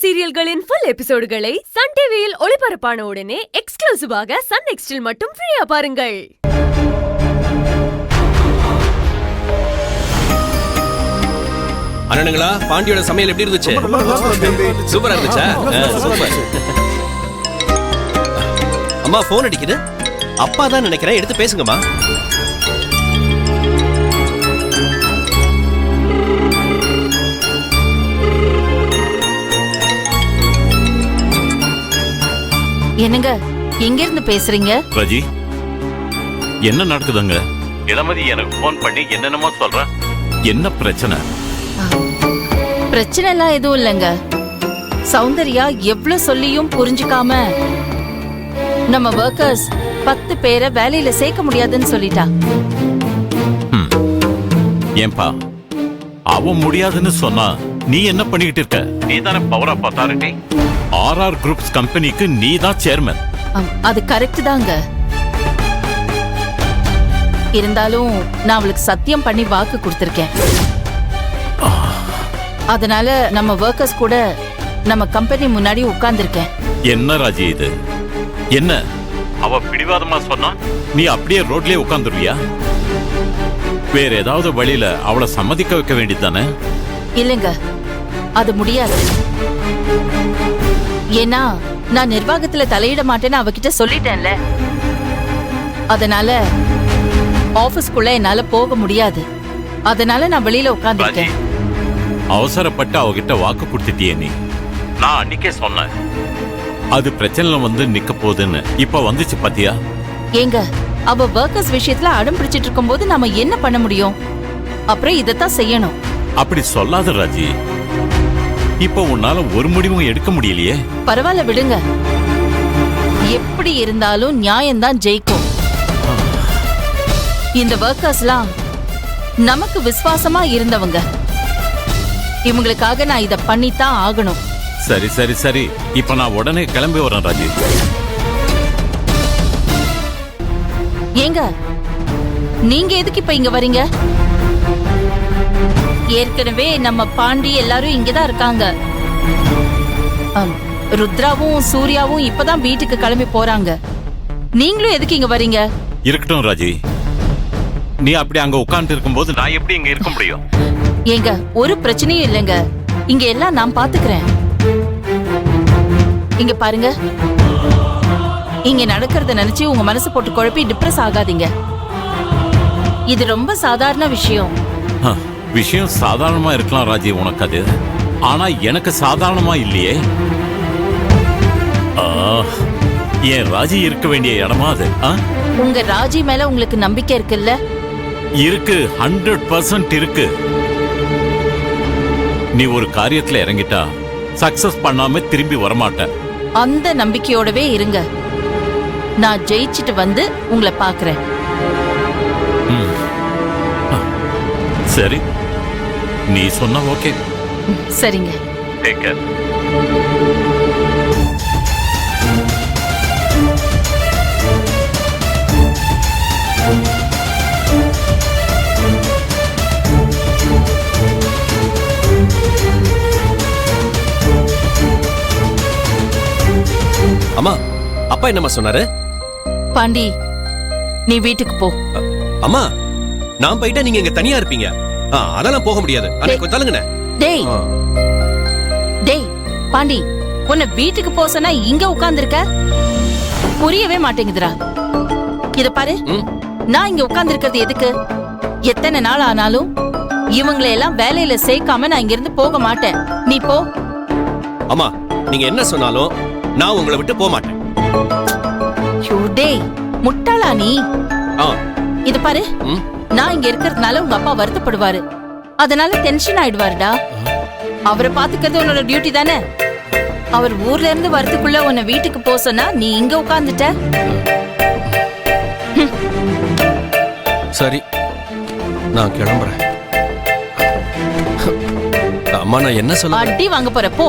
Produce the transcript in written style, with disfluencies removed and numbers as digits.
சீரியல்களின் full எபிசோடுகளை Sun டிவியில் ஒளிபரப்பான உடனே எக்ஸ்க்ளூசிவாக சன் நெக்ஸ்டில் மட்டும் ஃப்ரீயா பாருங்கள். அண்ணனுங்களா, பாண்டியோட சமையல் எப்படி இருந்துச்சு? சூப்பரா இருந்துச்சா? சூப்பர். அம்மா போன் அடிக்குது. அப்பா தான் நினைக்கிறேன், எடுத்து பேசுங்கம்மா. என்னங்க, எங்க இருந்து பேசுறீங்க? ரஜி, என்ன நடக்குதுங்க? இளமதி எனக்கு போன் பண்ணி என்னென்னமோ சொல்ற. என்ன பிரச்சனை? பிரச்சனை எல்லாம் எதுவும் இல்லைங்க. சௌந்தர்யா எவ்வளவு சொல்லியும் புரிஞ்சுக்காம நம்ம வர்க்கர்ஸ் 10 பேரை வேலையில சேர்க்க முடியாதுன்னு சொல்லிட்டா. ஏன்பா, அவ முடியாதுன்னு சொன்னா நீ என்ன பண்ணிக்கிட்டு இருக்க? நீ தானே power of authority. RR groups கம்பெனிக்கு நீ தான் சேர்மன். அது கரெக்ட் தாங்க. இருந்தாலும் நான் அவளுக்கு சத்தியம் பண்ணி வாக்கு கொடுத்திருக்கேன். அதனால நம்ம வர்க்கர்ஸ் கூட நம்ம கம்பெனி முன்னாடி உட்கார்ந்திருக்கேன். என்ன ராஜி இது? என்ன அவ பிடிவாதமா சொன்னா நீ அப்படியே ரோட்லயே உட்கார்ந்துருவியா? வேற ஏதாவது வழியில அவளை சம்மதிக்க வைக்க வேண்டியதானே? இல்லைங்க, அது முடியாது. ஏன்னா நான் நிர்வாகத்துல தலையிட மாட்டேன்னு அவகிட்ட சொல்லிட்டேன்ல. அதனால ஆபீஸ்க்குள்ள என்னால போக முடியாது. அதனால நான் வெளியில உட்கார்ந்துட்டேன். அவசரப்பட்டு அவகிட்ட வாக்கு கொடுத்துட்டியே நீ. நான் அன்னைக்கே சொன்னேன் அது பிரச்சனை வந்து நிக்க போகுதுன்னு. இப்ப வந்துச்சு பாத்தியா? ஏங்க, அவ வர்க்கர்ஸ் விஷயத்துல அடம் பிடிச்சிட்டு இருக்கும் போது நாம என்ன பண்ண முடியும்? அப்புறம் இதத்தான் செய்யணும். அப்படி சொல்லாத ராஜி. இப்ப உன்னால ஒரு முடிவும் எடுக்க முடியலையே. பரவாயில்ல, விடுங்க. எப்படி இருந்தாலும் நியாயம்தான் ஜெயிக்கும். இந்த வர்க்கர்ஸ்லாம் நமக்கு விசுவாசமா இருந்தவங்க. இவங்களுக்காக நான் இத பண்ணித்தான் ஆகணும். சரி சரி சரி, இப்ப நான் உடனே கிளம்பி வரேன் ராஜி. ஏங்க, நீங்க எதுக்கு இப்ப இங்க வரீங்க? ஏற்கனவே நம்ம பாண்டி எல்லாரும் இங்கதான் இருக்காங்க. ருத்ராவும் சூர்யாவும் இப்பதான் வீட்டுக்கு கிளம்பி போறாங்க. நீங்களும் எதுக்கு இங்க வரீங்க? இருக்கட்டும் ராஜி, நீ அப்படி அங்க உட்கார்ந்து இருக்கும்போது நான் எப்படி இங்க இருக்க முடியும்? ஏங்க, ஒரு பிரச்சனையும் இல்லைங்க. இங்க எல்லாம் நான் பாத்துக்கிறேன். இங்க பாருங்க, இங்க நடக்கிறத நினைச்சு உங்க மனசு போட்டு குழப்பி டிப்ரெஸ் ஆகாதீங்க. இது ரொம்ப சாதாரண விஷயம். விஷயம் சாதாரணமா இருக்கலாம் ராஜி உனக்கு அது. ஆனா எனக்கு சாதாரணமா இல்லையே. ஏன் ராஜி இருக்க வேண்டிய இடமா அது? உங்க ராஜி மேல உங்களுக்கு நம்பிக்கை இருக்குல்ல? இருக்கு, 100% இருக்கு. நீ ஒரு காரியத்துல இறங்கிட்டா சக்சஸ் பண்ணாம திரும்பி வரமாட்ட. அந்த நம்பிக்கையோடவே இருங்க. நான் ஜெயிச்சிட்டு வந்து உங்களை பாக்குறேன். சரி, நீ சொன்னா ஓகே. சரிங்க. Take care. அம்மா, அப்பா என்னம்மா சொன்னாரு? பாண்டி, நீ வீட்டுக்கு போ. அம்மா, நான் போயிட்டா நீங்க இங்க தனியா இருப்பீங்க. அதெல்லாம் போக முடியாது. தள்ளுங்கண்ணே. டேய் டேய் பாண்டி, உன்னை வீட்டுக்கு போ சொன்னா இங்க உட்கார்ந்திருக்க? புரியவே மாட்டேங்குதுடா. இத பாரு, நான் இங்க உட்கார்ந்திருக்கிறது எதுக்கு? எத்தனை நாள் ஆனாலும் இவங்களை எல்லாம் வேலையில சேர்க்காம நான் இங்க இருந்து போக மாட்டேன். நீ போ. அம்மா, நீங்க என்ன சொன்னாலும் நான் உங்களை விட்டு போக மாட்டேன். டேய் முட்டாளா நீ? இத பாரு, நான் இங்க இருக்கிறதுனால உங்க அப்பா வருத்தப்படுவாரு. அதனால டென்ஷன் ஆயிடுவாருடா. அவரை பாத்துக்கிறது உன்னோட டியூட்டி தானே. அவர் ஊர்ல இருந்து வரதுக்குள்ள உன்னை வீட்டுக்கு போ சொன்னா நீ இங்க உட்கார்ந்துட்ட. சரி, நான் கிளம்புறேன். அம்மா, நான் என்ன சொல்ல? அடி வாங்க போற, போ.